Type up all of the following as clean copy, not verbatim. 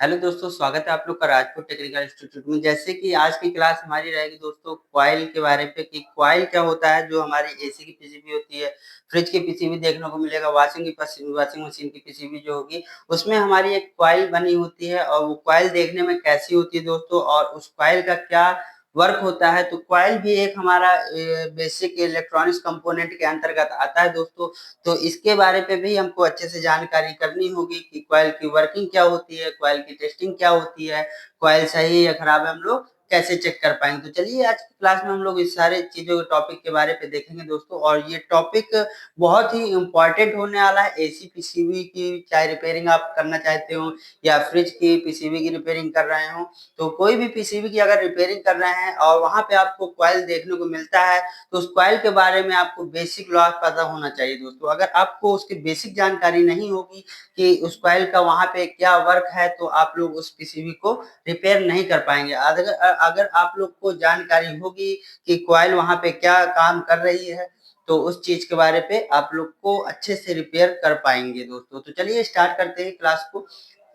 Hello दोस्तों, स्वागत है आप लोग का राजपुर टेक्निकल इंस्टीट्यूट में। जैसे कि आज की क्लास हमारी रहेगी दोस्तों कॉइल के बारे पे कि कॉइल क्या होता है। जो हमारी एसी की पीसीबी होती है, फ्रिज की पीसीबी देखने को मिलेगा, वाशिंग मशीन की पीसीबी जो होगी उसमें हमारी एक कॉइल बनी होती है और वो कॉइल देखने में कैसी होती है दोस्तों, और उस कॉइल का क्या वर्क होता है। तो कॉइल भी एक हमारा बेसिक इलेक्ट्रॉनिक्स कंपोनेंट के अंतर्गत आता है दोस्तों। तो इसके बारे पे भी हमको अच्छे से जानकारी करनी होगी कि कॉइल की वर्किंग क्या होती है, कॉइल की टेस्टिंग क्या होती है, कॉइल सही है या खराब है, हम लोग कैसे चेक कर पाएंगे। तो चलिए आज की क्लास में हम लोग इस सारे चीजों के टॉपिक के बारे पे देखेंगे दोस्तों। और ये टॉपिक बहुत ही इम्पोर्टेंट होने वाला है। एसी पीसीबी की चाहे रिपेयरिंग आप करना चाहते हो या फ्रिज की पीसीबी की रिपेयरिंग कर रहे हो, तो कोई भी पीसीबी की अगर रिपेयरिंग कर रहे हैं और वहां पे आपको कॉइल देखने को मिलता है, तो उस कॉइल के बारे में आपको बेसिक लॉ पता होना चाहिए दोस्तों। अगर आपको उसकी बेसिक जानकारी नहीं होगी कि उस कॉइल का वहां पे क्या वर्क है, तो आप लोग उस पीसीबी को रिपेयर नहीं कर पाएंगे। अगर अगर आप लोग को जानकारी होगी कि कॉइल वहां पे क्या काम कर रही है, तो उस चीज के बारे पे आप लोग को अच्छे से रिपेयर कर पाएंगे दोस्तों। तो चलिए स्टार्ट करते हैं क्लास को।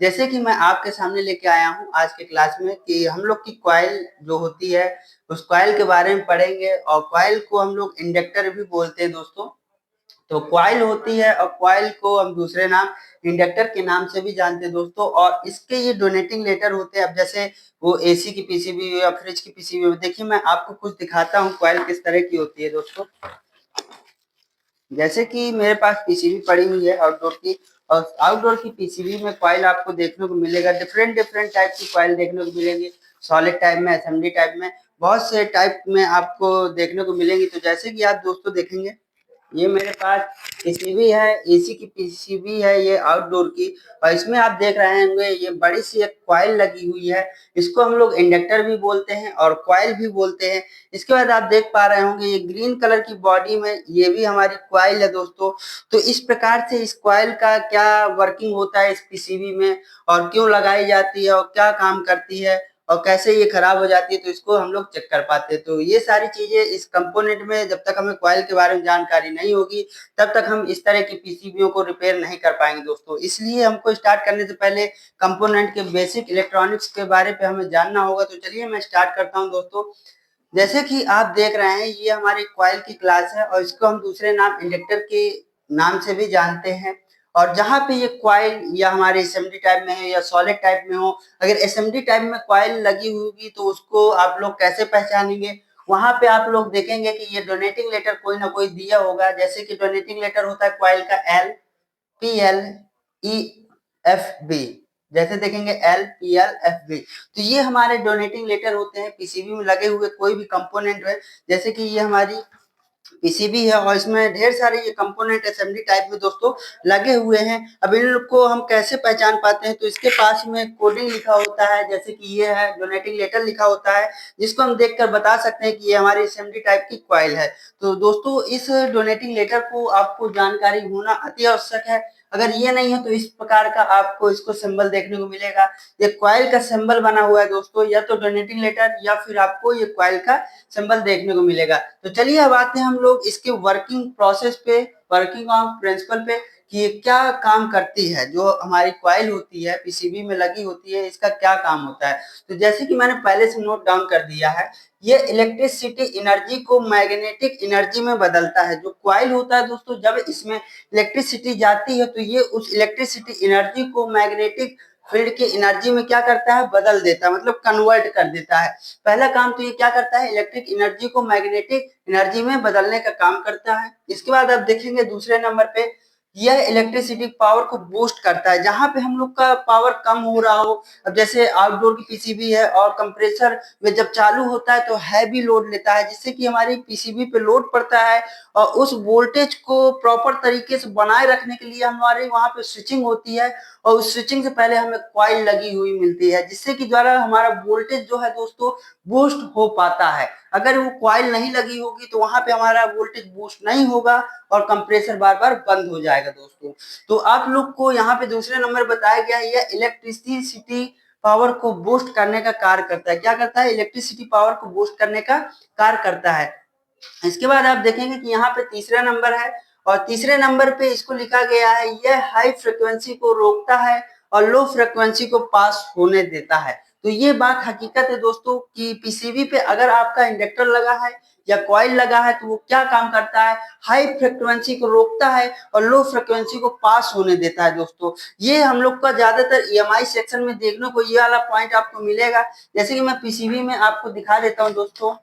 जैसे कि मैं आपके सामने लेके आया हूँ आज के क्लास में कि हम लोग की कॉइल जो होती है उस कॉइल के बारे में पढ़ेंगे। और कॉइल को हम लोग इंडक्टर भी बोलते हैं दोस्तों। तो कॉइल होती है और कॉइल को हम दूसरे नाम इंडक्टर के नाम से भी जानते हैं दोस्तों। और इसके ये डोनेटिंग लेटर होते हैं। अब जैसे वो एसी की पीसीबी या फ्रिज की पीसीबी, देखिए मैं आपको कुछ दिखाता हूँ कॉइल किस तरह की होती है दोस्तों। जैसे कि मेरे पास पीसीबी पड़ी हुई है आउटडोर की, और आउटडोर की पीसीबी में कॉइल आपको देखने को मिलेगा। डिफरेंट डिफरेंट टाइप की कॉइल देखने को मिलेंगी। सॉलिड टाइप में, असेंबली टाइप में, बहुत से टाइप में आपको देखने को मिलेंगी। तो जैसे कि आप दोस्तों देखेंगे, ये मेरे पास पीसीबी है, एसी की पीसीबी है ये आउटडोर की। और इसमें आप देख रहे होंगे ये बड़ी सी एक कॉइल लगी हुई है। इसको हम लोग इंडक्टर भी बोलते हैं और कॉइल भी बोलते हैं। इसके बाद आप देख पा रहे होंगे ये ग्रीन कलर की बॉडी में ये भी हमारी कॉइल है दोस्तों। तो इस प्रकार से इस कॉइल का क्या वर्किंग होता है इस पीसीबी में, और क्यों लगाई जाती है और क्या काम करती है, और कैसे ये खराब हो जाती है, तो इसको हम लोग चेक कर पाते हैं। तो ये सारी चीजें इस कंपोनेंट में जब तक हमें कॉइल के बारे में जानकारी नहीं होगी, तब तक हम इस तरह की पीसीबीओ को रिपेयर नहीं कर पाएंगे दोस्तों। इसलिए हमको स्टार्ट करने से पहले कंपोनेंट के बेसिक इलेक्ट्रॉनिक्स के बारे पे हमें जानना होगा। तो चलिए मैं स्टार्ट करता हूँ दोस्तों। जैसे कि आप देख रहे हैं ये हमारी कॉइल की क्लास है और इसको हम दूसरे नाम इंडक्टर के नाम से भी जानते हैं। और जहां पे ये कॉइल या हमारे असेंबली टाइप में है या सॉलिड टाइप में हो, अगर असेंबली टाइप में कॉइल लगी होगी तो उसको आप लोग कैसे पहचानेंगे। वहां पे आप लोग देखेंगे कि ये डोनेटिंग लेटर कोई ना कोई दिया होगा। जैसे कि डोनेटिंग लेटर होता है कॉइल का L P L E F B. जैसे देखेंगे L P L F B, तो ये हमारे डोनेटिंग लेटर होते हैं पीसीबी में लगे हुए कोई भी कंपोनेंट है। जैसे कि ये हमारी पीसीबी है और इसमें ढेर सारे ये कंपोनेंट असेंबली टाइप में दोस्तों लगे हुए हैं। अब इन लोग को हम कैसे पहचान पाते हैं, तो इसके पास में कोडिंग लिखा होता है। जैसे कि ये है डोनेटिंग लेटर लिखा होता है, जिसको हम देखकर बता सकते हैं कि ये हमारी असेंबली टाइप की कॉइल है। तो दोस्तों इस डोनेटिंग लेटर को आपको जानकारी होना अति आवश्यक है। अगर ये नहीं है तो इस प्रकार का आपको इसको सिंबल देखने को मिलेगा। ये कॉइल का सिंबल बना हुआ है दोस्तों, या तो डोनेटिंग लेटर या फिर आपको ये कॉइल का सिंबल देखने को मिलेगा। तो चलिए अब आते हैं हम लोग इसके वर्किंग प्रोसेस पे, वर्किंग ऑफ प्रिंसिपल पे, कि ये क्या काम करती है। जो हमारी कॉइल होती है पीसीबी में लगी होती है, इसका क्या काम होता है। तो जैसे कि मैंने पहले से नोट डाउन कर दिया है, ये इलेक्ट्रिसिटी एनर्जी को मैग्नेटिक एनर्जी में बदलता है। जो कॉइल होता है दोस्तों, जब इसमें इलेक्ट्रिसिटी जाती है तो ये उस इलेक्ट्रिसिटी एनर्जी को मैग्नेटिक फील्ड की एनर्जी में क्या करता है, बदल देता है, मतलब कन्वर्ट कर देता है। पहला काम तो ये क्या करता है, इलेक्ट्रिक एनर्जी को मैग्नेटिक एनर्जी में बदलने का काम करता है। इसके बाद आप देखेंगे दूसरे नंबर पे यह इलेक्ट्रिसिटी पावर को बूस्ट करता है। जहां पे हम लोग का पावर कम हो रहा हो, अब जैसे आउटडोर की पीसीबी है और कंप्रेसर में जब चालू होता है तो हैवी लोड लेता है, जिससे कि हमारी पीसीबी पे लोड पड़ता है। और उस वोल्टेज को प्रॉपर तरीके से बनाए रखने के लिए हमारे वहां पे स्विचिंग होती है, और उस स्विचिंग से पहले हमें कॉइल लगी हुई मिलती है, जिससे कि द्वारा हमारा वोल्टेज जो है दोस्तों बूस्ट हो पाता है। अगर वो कॉइल नहीं लगी होगी तो वहां पे हमारा वोल्टेज बूस्ट नहीं होगा और कंप्रेसर बार बार बंद हो जाएगा दोस्तों। तो आप लोग को यहाँ पे दूसरे नंबर बताया गया है, यह इलेक्ट्रिसिटी पावर को बूस्ट करने का कार्य करता है। क्या करता है, इलेक्ट्रिसिटी पावर को बूस्ट करने का कार्य करता है। इसके बाद आप देखेंगे कि यहाँ पे तीसरा नंबर है, और तीसरे नंबर पे इसको लिखा गया है यह हाई फ्रिक्वेंसी को रोकता है और लो फ्रिक्वेंसी को पास होने देता है। तो ये बात हकीकत है दोस्तों कि पीसीबी पे अगर आपका इंडक्टर लगा है या कॉइल लगा है तो वो क्या काम करता है, हाई फ्रिक्वेंसी को रोकता है और लो फ्रिक्वेंसी को पास होने देता है दोस्तों। ये हम लोग का ज्यादातर ईएमआई सेक्शन में देखने को ये वाला पॉइंट आपको मिलेगा। जैसे कि मैं पीसीबी में आपको दिखा देता हूँ दोस्तों,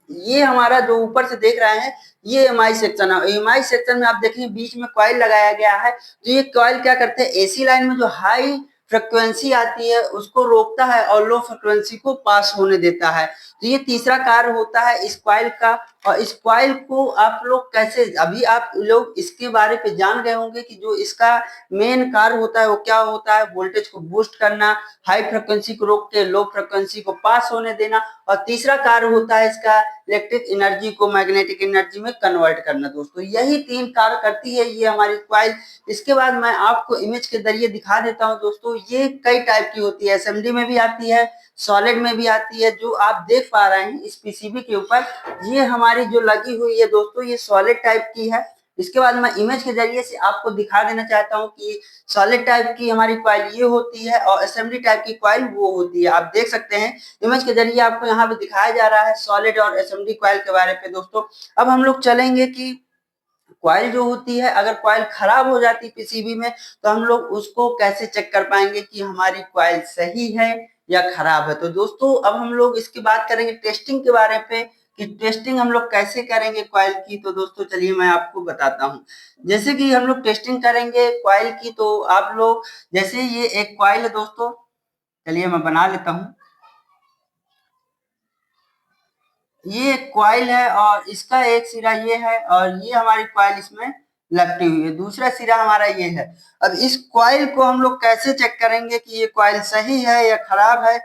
ये हमारा जो ऊपर से देख रहे हैं ये एमआई सेक्शन है। एमआई सेक्शन में आप देखेंगे बीच में कॉइल लगाया गया है। तो ये कॉइल क्या करते हैं, एसी लाइन में जो हाई फ्रिक्वेंसी आती है उसको रोकता है और लो फ्रिक्वेंसी को पास होने देता है। तो ये तीसरा कार्य होता है इस कॉइल का। और इस कॉइल को आप लोग कैसे, अभी आप लोग इसके बारे पे जान गए होंगे कि जो इसका मेन कार्य होता है वो क्या होता है, वोल्टेज को बूस्ट करना, हाई फ्रिक्वेंसी को रोक के लो फ्रिक्वेंसी को पास होने देना। और तीसरा कार्य होता है इसका इलेक्ट्रिक एनर्जी को मैग्नेटिक एनर्जी में कन्वर्ट करना। दोस्तों यही तीन कार्य करती है ये हमारी कॉइल। इसके बाद मैं आपको इमेज के जरिए दिखा देता हूं दोस्तों, ये कई टाइप की होती है, एसएमडी में भी आती है, सॉलिड में भी आती है। जो आप देख पा रहे हैं इस पीसीबी के ऊपर ये हमारी जो लगी हुई है दोस्तों ये सॉलिड टाइप की है। इसके बाद मैं इमेज के जरिए से आपको दिखा देना चाहता हूं कि सॉलिड टाइप की हमारी कॉइल ये होती है और असेंबली टाइप की कॉइल वो होती है। आप देख सकते हैं इमेज के जरिए आपको यहाँ पे दिखाया जा रहा है सॉलिड और असेंबली कॉइल के बारे में दोस्तों। अब हम लोग चलेंगे कि कॉइल जो होती है, अगर कॉइल खराब हो जाती है पीसीबी में तो हम लोग उसको कैसे चेक कर पाएंगे कि हमारी कॉइल सही है या खराब है। तो दोस्तों अब हम लोग इसकी बात करेंगे टेस्टिंग के बारे में कि टेस्टिंग हम लोग कैसे करेंगे कॉइल की। तो दोस्तों चलिए मैं आपको बताता हूँ। जैसे कि हम लोग टेस्टिंग करेंगे कॉइल की, तो आप लोग जैसे ये एक कॉइल है दोस्तों, चलिए मैं बना लेता हूँ। ये कॉइल है और इसका एक सिरा ये है और ये हमारी कॉइल इसमें लपटी हुई है, दूसरा सिरा हमारा ये है। अब इस कॉइल को हम लोग कैसे चेक करेंगे कि ये कॉइल सही है या खराब है।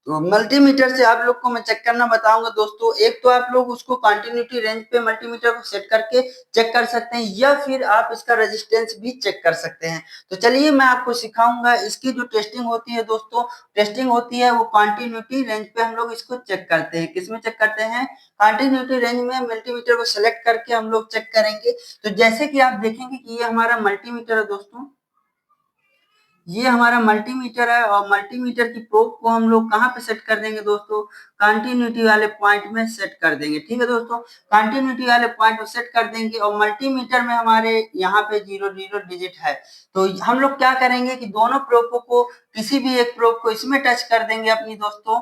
तो मल्टीमीटर से आप लोग को मैं चेक करना बताऊंगा दोस्तों। एक तो आप लोग उसको कंटिन्यूटी रेंज पे मल्टीमीटर को सेट करके चेक कर सकते हैं या फिर आप इसका रेजिस्टेंस भी चेक कर सकते हैं। तो चलिए मैं आपको सिखाऊंगा। इसकी जो टेस्टिंग होती है दोस्तों, टेस्टिंग होती है वो कंटिन्यूटी रेंज पे हम लोग इसको चेक करते हैं। किसमें चेक करते हैं, कंटिन्यूटी रेंज में मल्टीमीटर को सिलेक्ट करके हम लोग चेक करेंगे। तो जैसे कि आप देखेंगे कि ये हमारा मल्टीमीटर है दोस्तों, ये हमारा मल्टीमीटर है और मल्टीमीटर की प्रोब को हम लोग कहाँ पे सेट कर देंगे दोस्तों, कंटिन्यूटी वाले पॉइंट में सेट कर देंगे। ठीक है दोस्तों, कंटिन्यूटी वाले पॉइंट में सेट कर देंगे और मल्टीमीटर में हमारे यहाँ पे 0 डिजिट है। तो हम लोग क्या करेंगे कि दोनों प्रोब को, किसी भी एक प्रोब को इसमें टच कर देंगे अपनी दोस्तों,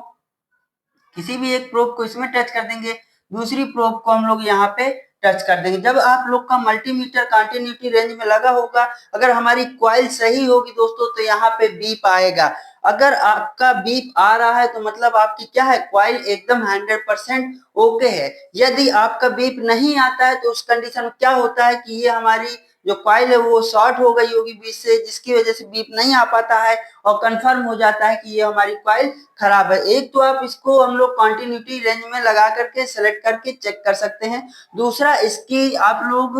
किसी भी एक प्रोब को इसमें टच कर देंगे, दूसरी प्रोब को हम लोग यहाँ पे टच कर देंगे। जब आप लोग का मल्टीमीटर कंटिन्यूटी रेंज में लगा होगा, अगर हमारी कॉइल सही होगी दोस्तों तो यहाँ पे बीप आएगा। अगर आपका बीप आ रहा है तो मतलब आपकी क्या है, कॉइल एकदम 100% ओके है। यदि आपका बीप नहीं आता है तो उस कंडीशन में क्या होता है कि ये हमारी जो कॉइल है वो शॉर्ट हो गई होगी बीच से, जिसकी वजह से बीप नहीं आ पाता है और कंफर्म हो जाता है कि ये हमारी कॉइल खराब है। एक तो आप इसको हम लोग कंटिन्यूटी रेंज में लगा करके सेलेक्ट करके चेक कर सकते हैं। दूसरा इसकी आप लोग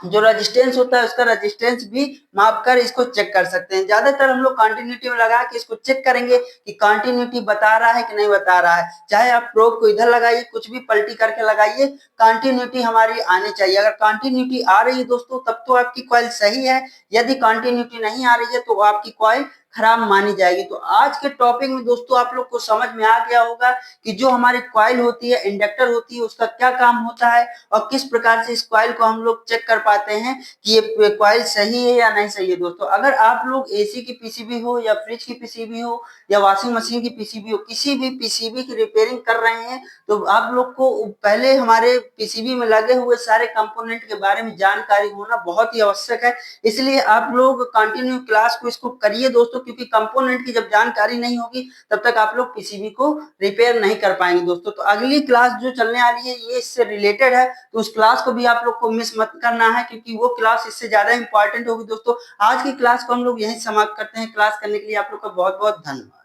जो रेजिस्टेंस होता है उसका रेजिस्टेंस भी माप कर इसको चेक कर सकते हैं। ज्यादातर हम लोग कंटिन्यूटी में लगा के इसको चेक करेंगे कि कंटिन्यूटी बता रहा है कि नहीं बता रहा है। चाहे आप प्रोब को इधर लगाइए, कुछ भी पलटी करके लगाइए, कंटिन्यूटी हमारी आनी चाहिए। अगर कंटिन्यूटी आ रही है दोस्तों तब तो आपकी कॉइल सही है, यदि कंटिन्यूटी नहीं आ रही है तो आपकी कॉइल खराब मानी जाएगी। तो आज के टॉपिक में दोस्तों आप लोग को समझ में आ गया होगा कि जो हमारी कॉइल होती है, इंडक्टर होती है, उसका क्या काम होता है और किस प्रकार से इस कॉइल को हम लोग चेक कर पाते हैं कि ये कॉइल सही है या नहीं सही है। दोस्तों अगर आप लोग एसी की पीसीबी हो या फ्रिज की पीसीबी हो या वॉशिंग मशीन की पीसीबी हो, किसी भी पीसीबी की रिपेयरिंग कर रहे हैं तो आप लोग को पहले हमारे पीसीबी में लगे हुए सारे कंपोनेंट के बारे में जानकारी होना बहुत ही आवश्यक है। इसलिए आप लोग कंटिन्यू क्लास को इसको करिए दोस्तों, क्योंकि कंपोनेंट की जब जानकारी नहीं होगी तब तक आप लोग पीसीबी को रिपेयर नहीं कर पाएंगे दोस्तों। तो अगली क्लास जो चलने वाली है ये इससे रिलेटेड है, तो उस क्लास को भी आप लोग को मिस मत करना है क्योंकि वो क्लास इससे ज्यादा इंपॉर्टेंट होगी दोस्तों। आज की क्लास को हम लोग यहीं समाप्त करते हैं। क्लास करने के लिए आप लोग का बहुत बहुत धन्यवाद।